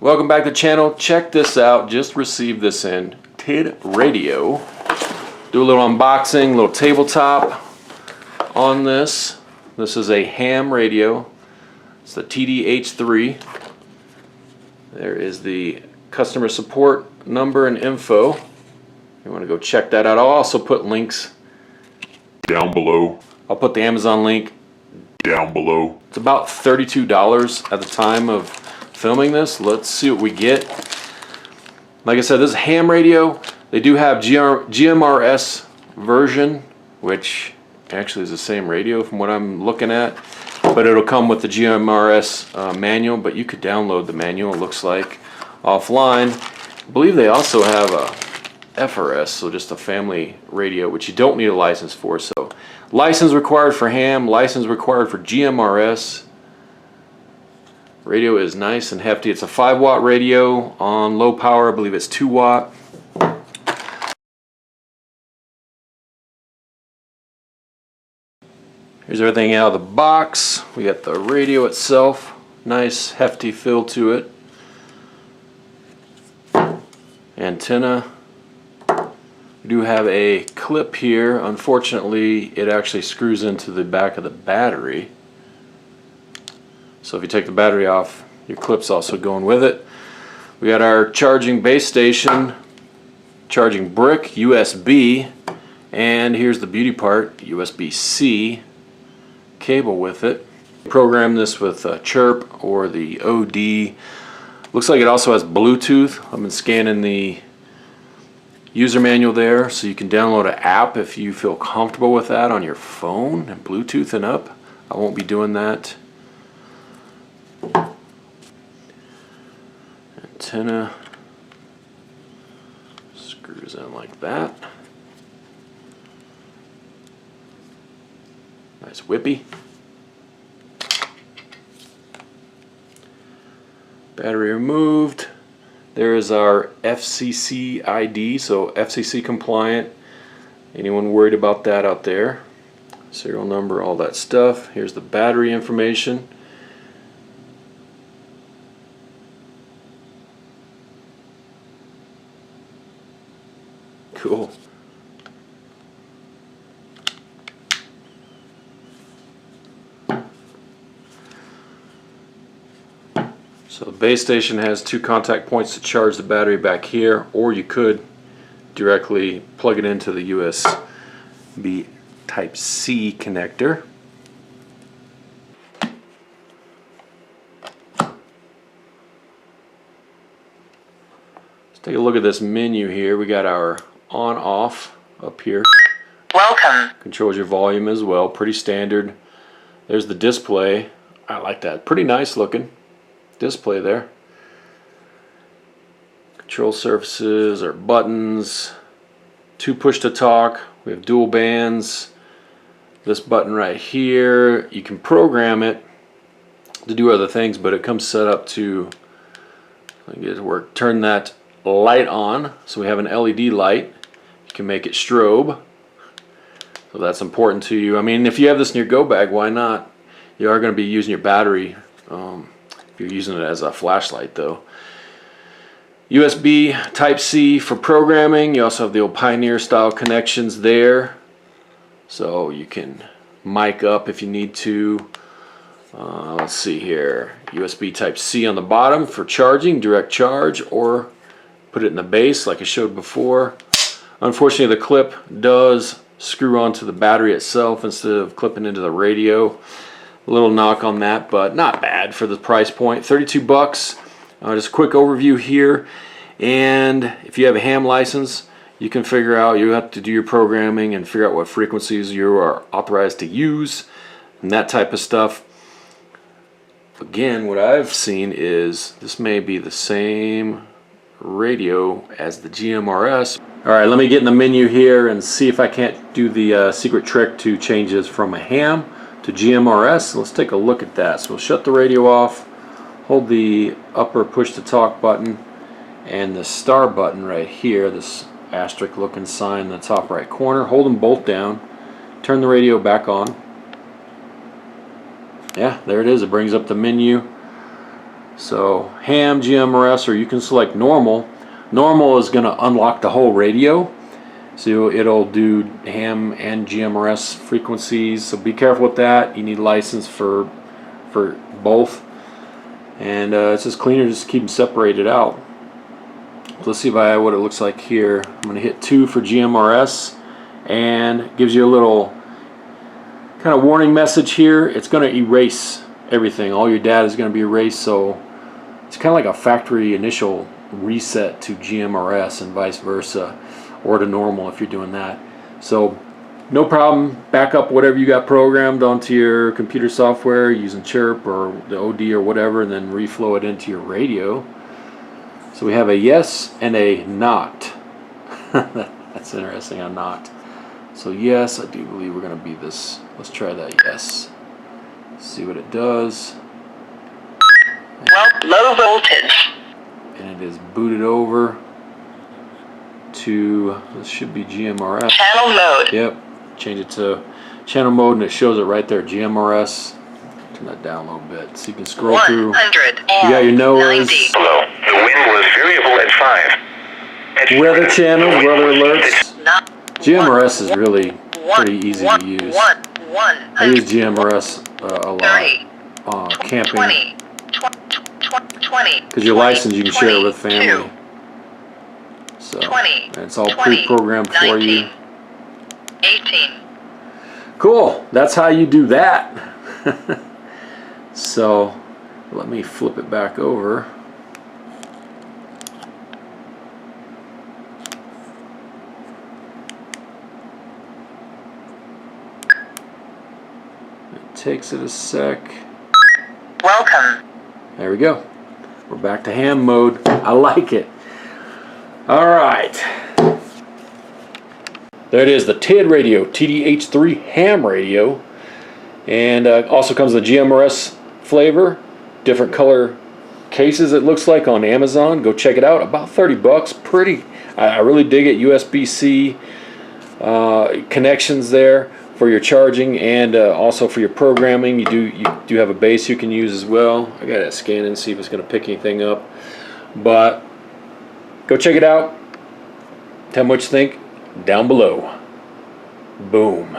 Welcome back to the channel. Check this out. Just received this in TIDRadio. Do a little unboxing, little tabletop on this. This is a ham radio. It's the TD-H3. There is the customer support number and info. You want to go check that out. I'll also put links down below. I'll put the Amazon link down below. It's about $32 at the time of filming this. Let's see what we get. Like I said, this is ham radio. They do have GMRS version, which actually is the same radio from what I'm looking at, but it'll come with the GMRS manual, but you could download the manual, it looks like, offline. I believe they also have a FRS, so just a family radio, which you don't need a license for. So license required for ham, license required for GMRS. Radio is nice and hefty. It's a 5-watt radio on low power. I believe it's 2-watt. Here's everything out of the box. We got the radio itself. Nice hefty feel to it. Antenna. We do have a clip here. Unfortunately, it actually screws into the back of the battery. So if you take the battery off, your clip's also going with it. We got our charging base station, charging brick, USB, and here's the beauty part, USB-C cable with it. Program this with Chirp or the OD. Looks like it also has Bluetooth. I've been scanning the user manual there, so you can download an app if you feel comfortable with that on your phone and Bluetoothing up. I won't be doing that. Antenna screws in like that. Nice whippy. Battery removed. There is our FCC ID, so FCC compliant. Anyone worried about that out there? Serial number, all that stuff. Here's the battery information. Cool. So the base station has 2 contact points to charge the battery back here, or you could directly plug it into the USB Type-C connector. Let's take a look at this menu here. We got our on-off up here. Welcome. Controls your volume as well. Pretty standard. There's the display. I like that. Pretty nice looking display there. Control surfaces or buttons. 2 push to talk. We have dual bands. This button right here, you can program it to do other things, but it comes set up to, let me get it to work, turn that light on. So we have an LED light. You can make it strobe. So that's important to you. I mean, if you have this in your go bag, why not? You are going to be using your battery if you're using it as a flashlight though. USB Type-C for programming. You also have the old Pioneer style connections there. So you can mic up if you need to. Let's see here. USB Type-C on the bottom for charging, direct charge, or put it in the base like I showed before. Unfortunately, the clip does screw onto the battery itself instead of clipping into the radio. A little knock on that, but not bad for the price point. 32 bucks. Just a quick overview here. And if you have a ham license, you can figure out, you have to do your programming and figure out what frequencies you are authorized to use and that type of stuff. Again, what I've seen is this may be the same radio as the GMRS. Alright, let me get in the menu here and see if I can't do the secret trick to change this from a ham to GMRS. Let's take a look at that. So we'll shut the radio off, hold the upper push to talk button and the star button right here, this asterisk looking sign in the top right corner. Hold them both down, turn the radio back on. Yeah, there it is. It brings up the menu. So ham, GMRS, or you can select normal. Normal is going to unlock the whole radio. So it'll do ham and GMRS frequencies. So be careful with that. You need a license for both. And it's just cleaner just to keep them separated out. So let's see if I what it looks like here. I'm going to hit 2 for GMRS, and it gives you a little kind of warning message here. It's going to erase everything. All your data is going to be erased, so it's kind of like a factory initial reset to GMRS and vice versa, or to normal if you're doing that. So no problem, back up whatever you got programmed onto your computer software using Chirp or the OD or whatever, and then reflow it into your radio. So we have a yes and a not. That's interesting, a not. So yes, I do believe we're going to be this. Let's try that yes. See what it does. Well, low voltage. And it is booted over to, this should be GMRS. Channel mode. Yep, change it to channel mode and it shows it right there, GMRS. Turn that down a little bit so you can scroll through. 190. You got your NOAAs. Hello. The wind was variable at 5. Weather channels, weather alerts. GMRS is really pretty easy to use. I use GMRS a lot. Camping. 20. Because you're licensed, you can share it with family. So, and it's all pre-programmed for you. 18. Cool. That's how you do that. So, let me flip it back over. It takes it a sec. Welcome. There we go. We're back to ham mode. I like it. All right. There it is, the TIDRadio, TD-H3 ham radio. And also comes the GMRS flavor. Different color cases it looks like on Amazon. Go check it out. About 30 bucks. Pretty. I really dig it. USB-C connections there for your charging, and also for your programming. You do have a base you can use as well. I gotta scan and see if it's gonna pick anything up, but go check it out. Tell me what you think down below. Boom.